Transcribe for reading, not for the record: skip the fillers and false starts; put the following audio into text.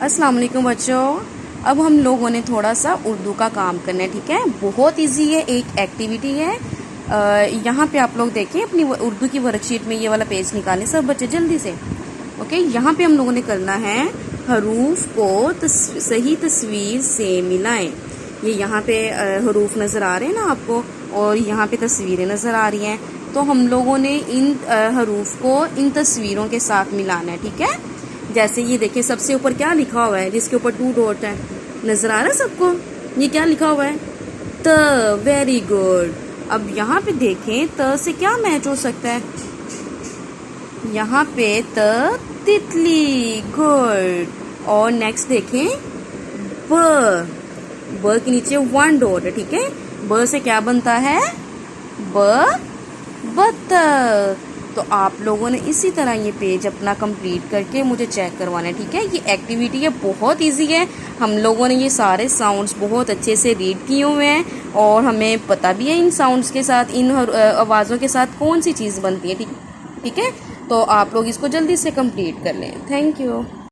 अस्सलाम वालेकुम बच्चों। अब हम लोगों ने थोड़ा सा उर्दू का काम करना है, ठीक है। बहुत इजी है, एक एक्टिविटी है। यहाँ पे आप लोग देखें अपनी उर्दू की वर्कशीट में ये वाला पेज निकालें सब बच्चे जल्दी से। ओके, यहाँ पे हम लोगों ने करना है हरूफ को सही तस्वीर से मिलाएं। ये यहाँ पे हरूफ नज़र आ रहे हैं ना आपको, और यहाँ पे तस्वीरें नज़र आ रही हैं। तो हम लोगों ने इन हरूफ को इन तस्वीरों के साथ मिलाना है, ठीक है। जैसे ये देखिए सबसे ऊपर क्या लिखा हुआ है, जिसके ऊपर 2 डॉट है, नजर आ रहा है सबको। ये क्या लिखा हुआ है? त। Very good. अब यहाँ पे देखें त से क्या मैच हो सकता है। यहाँ पे त तितली, गुड। और नेक्स्ट देखें ब। ब के नीचे 1 डॉट है, ठीक है। ब से क्या बनता है? ब बत्तख। तो आप लोगों ने इसी तरह ये पेज अपना कंप्लीट करके मुझे चेक करवाना है, ठीक है। ये एक्टिविटी है, बहुत इजी है। हम लोगों ने ये सारे साउंड्स बहुत अच्छे से रीड किए हुए हैं और हमें पता भी है इन साउंड्स के साथ, इन आवाज़ों के साथ कौन सी चीज़ बनती है, ठीक है। तो आप लोग इसको जल्दी से कंप्लीट कर लें। Thank you.